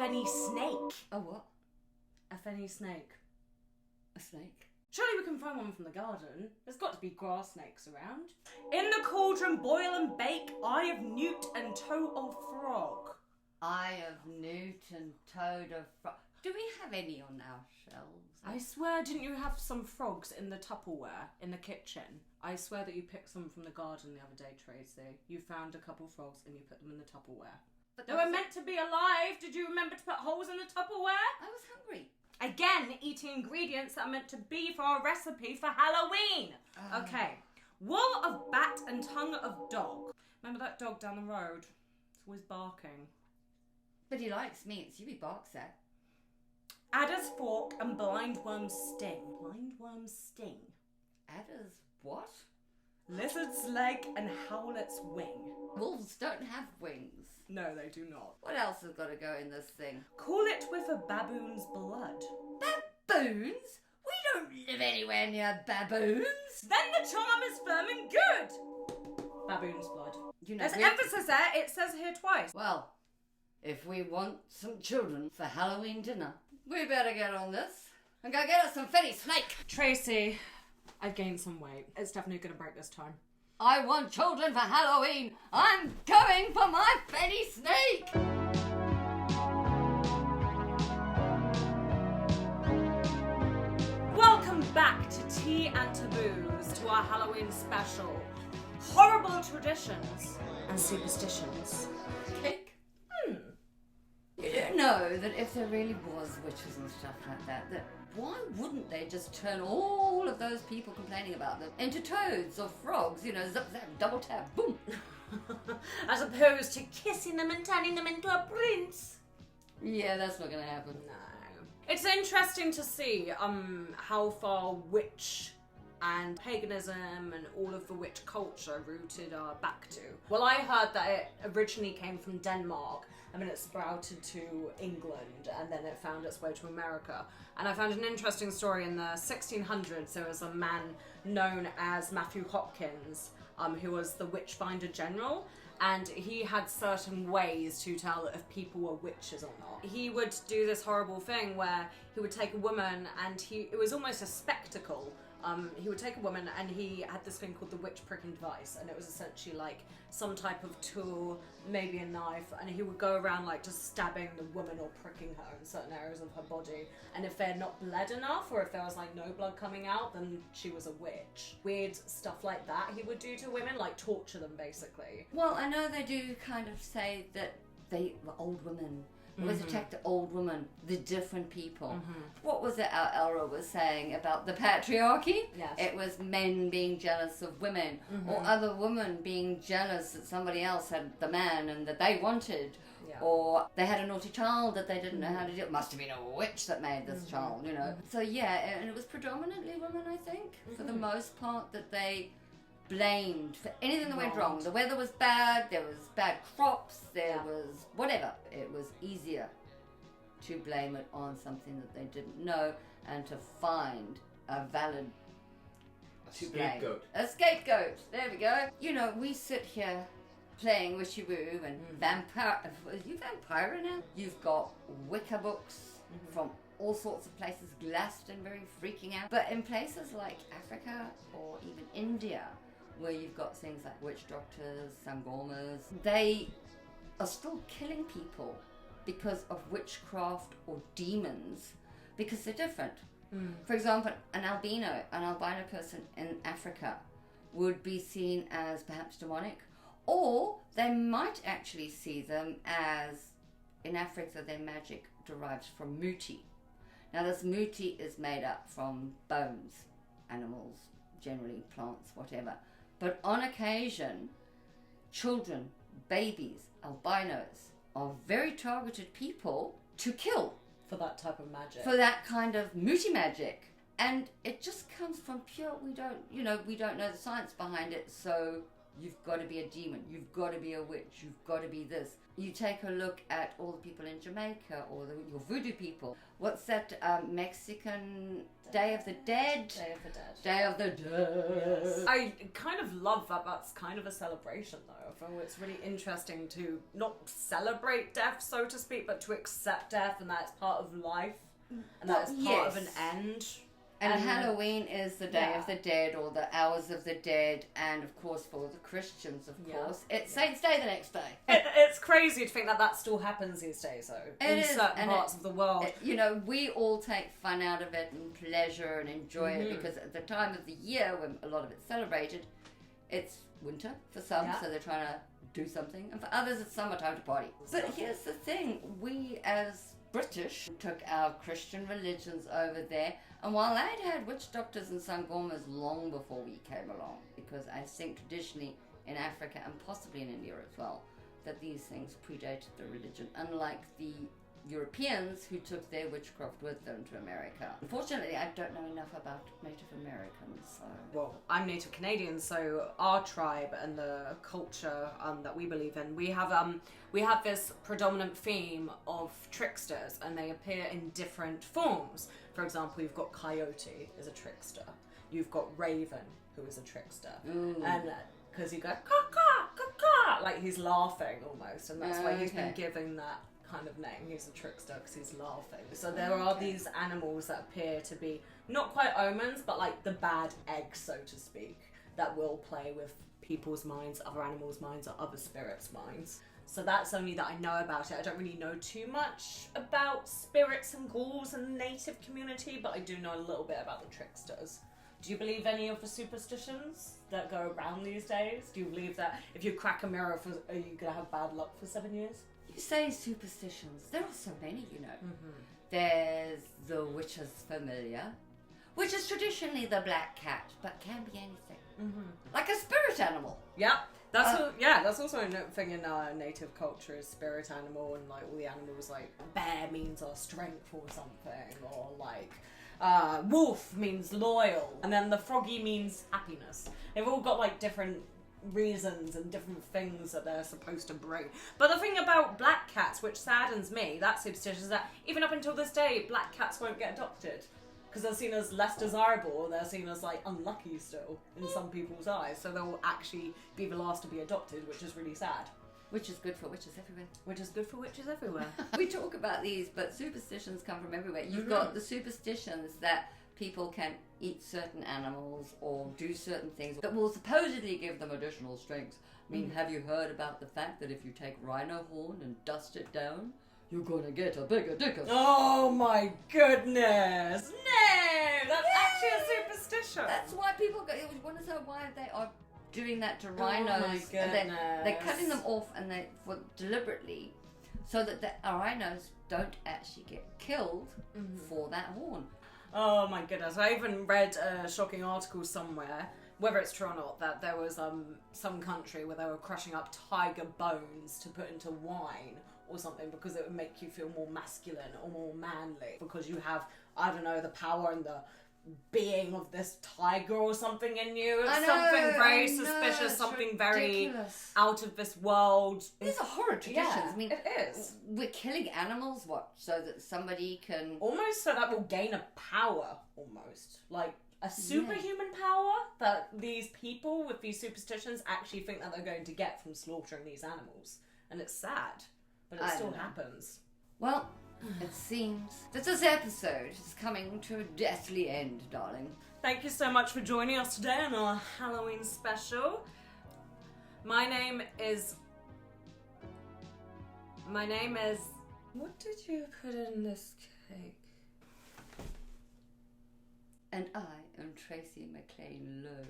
fenny snake. A what? A fenny snake. A snake? Surely we can find one from the garden. There's got to be grass snakes around. In the cauldron, boil and bake, eye of newt and toe of frog. Eye of newt and toad of frog. Do we have any on our shelves? I swear, didn't you have some frogs in the Tupperware in the kitchen? I swear that you picked some from the garden the other day, Tracy. You found a couple frogs and you put them in the Tupperware. But they were meant to be alive. Did you remember to put holes in the Tupperware? I was hungry. Again, eating ingredients that are meant to be for our recipe for Halloween. Okay. Wool of bat and tongue of dog. Remember that dog down the road? It's always barking. But he likes meat, so you barks at. Adder's fork and blindworm's sting. Blindworm's sting. Adder's what? Lizard's leg and howlet's wing. Wolves don't have wings. No, they do not. What else has got to go in this thing? Cool it with a baboon's blood. Baboons? We don't live anywhere near baboons. Then the charm is firm and good. Baboon's blood. You know, there's emphasis there. It says here twice. Well, if we want some children for Halloween dinner, we better get on this and go get us some fenny snake. Tracy, I've gained some weight. It's definitely going to break this time. I want children for Halloween. I'm going for my fenny snake. Welcome back to Tea and Taboos, to our Halloween special. Horrible traditions and superstitions. Cake? You don't know that if there really was witches and stuff like that why wouldn't they just turn all of those people complaining about them into toads or frogs, you know, zap, zap, double tap, boom. As opposed to kissing them and turning them into a prince. Yeah, that's not going to happen. No. It's interesting to see how far witch and paganism and all of the witch culture rooted back to. Well, I heard that it originally came from Denmark and then it sprouted to England and then it found its way to America. And I found an interesting story in the 1600s. There was a man known as Matthew Hopkins who was the witch finder general, and he had certain ways to tell if people were witches or not. He would do this horrible thing where he would take a woman and it was almost a spectacle. He would take a woman and he had this thing called the witch pricking device, and it was essentially like some type of tool, maybe a knife, and he would go around like just stabbing the woman or pricking her in certain areas of her body, and if they had not bled enough or if there was like no blood coming out, then she was a witch. Weird stuff like that he would do to women, like torture them basically. Well, I know they do kind of say that they were old women. It was attacked the old woman, the different people. What was it our Elra was saying about the patriarchy? Yes. It was men being jealous of women, or other women being jealous that somebody else had the man and that they wanted. Yeah. Or they had a naughty child that they didn't know how to do. It must have been a witch that made this child, you know. So yeah, and it was predominantly women, I think, for the most part, that they blamed for anything that went wrong. The weather was bad, there was bad crops, there was whatever. It was easier to blame it on something that they didn't know and to find a valid scapegoat. A scapegoat. There we go. You know, we sit here playing Wishy Woo and vampire. Are you vampire now? You've got Wicca books from all sorts of places, Glastonbury freaking out. But in places like Africa or even India, where you've got things like witch doctors, sangomas, they are still killing people because of witchcraft or demons, because they're different. For example, an albino person in Africa would be seen as perhaps demonic, or they might actually see them as, in Africa, their magic derives from muti. Now this muti is made up from bones, animals, generally plants, whatever. But on occasion, children, babies, albinos are very targeted people to kill. For that type of magic. For that kind of muti magic. And it just comes from pure, we don't know the science behind it, so You've got to be a demon. You've got to be a witch. You've got to be this. You take a look at all the people in Jamaica or your voodoo people. What's that Mexican Day of the Dead? Day of the Dead. Day of the Dead. Yes. I kind of love that that's kind of a celebration though. I feel it's really interesting to not celebrate death, so to speak, but to accept death and that it's part of life and that it's part of an end. And Halloween is the Day of the Dead or the Hours of the Dead, and of course for the Christians, of course, it's Saints' Day the next day. It's crazy to think that still happens these days, though, in certain parts of the world. You know, we all take fun out of it and pleasure and enjoy it because at the time of the year when a lot of it's celebrated, it's winter for some, so they're trying to do something, and for others it's summertime to party. But here's the thing, we as British took our Christian religions over there, and while they'd had witch doctors and sangomas long before we came along, because I think traditionally in Africa and possibly in India as well, that these things predated the religion, unlike the Europeans who took their witchcraft with them to America. Unfortunately, I don't know enough about Native Americans, so... Well, I'm Native Canadian, so our tribe and the culture that we believe in, we have this predominant theme of tricksters, and they appear in different forms. For example, you've got Coyote is a trickster. You've got Raven, who is a trickster. Ooh. And because you go, caw, caw, like he's laughing almost, and that's why he's been given that kind of name. He's a trickster because he's laughing. So there are these animals that appear to be not quite omens, but like the bad eggs, so to speak, that will play with people's minds, other animals' minds, or other spirits' minds. So that's only that I know about it. I don't really know too much about spirits and ghouls in the native community, but I do know a little bit about the tricksters. Do you believe any of the superstitions that go around these days? Do you believe that if you crack a mirror, are you going to have bad luck for 7 years? You say superstitions. There are so many, you know. There's the witch's familiar, which is traditionally the black cat, but can be anything. Like a spirit animal. Yeah. That's also a thing in native culture is spirit animal, and like all the animals, like bear means our strength or something, or like wolf means loyal, and then the froggy means happiness. They've all got like different reasons and different things that they're supposed to bring. But the thing about black cats, which saddens me, that superstition, is that even up until this day, black cats won't get adopted. Because they're seen as less desirable, they're seen as like unlucky still in some people's eyes. So they'll actually be the last to be adopted, which is really sad. Which is good for witches everywhere. Which is good for witches everywhere. We talk about these, but superstitions come from everywhere. You've got the superstitions that people can eat certain animals or do certain things that will supposedly give them additional strength. I mean, have you heard about the fact that if you take rhino horn and dust it down, you're gonna get a bigger dick? Oh my goodness! No! That's actually a superstition! That's why people go, you want to know why they are doing that to rhinos. Oh my goodness. They're cutting them off and deliberately so that the rhinos don't actually get killed for that horn. Oh my goodness, I even read a shocking article somewhere, whether it's true or not, that there was some country where they were crushing up tiger bones to put into wine or something because it would make you feel more masculine or more manly because you have, I don't know, the power and the being of this tiger or something in you. It's something very suspicious, something very out of this world. These are horrid traditions. Yeah, I mean, it is. We're killing animals, so that somebody can... Almost so that will gain a power, almost. Like a superhuman power that these people with these superstitions actually think that they're going to get from slaughtering these animals. And it's sad, but it still happens. Well... It seems that this episode is coming to a deathly end, darling. Thank you so much for joining us today on our Halloween special. My name is... What did you put in this cake? And I am Tracy McLean Lowe.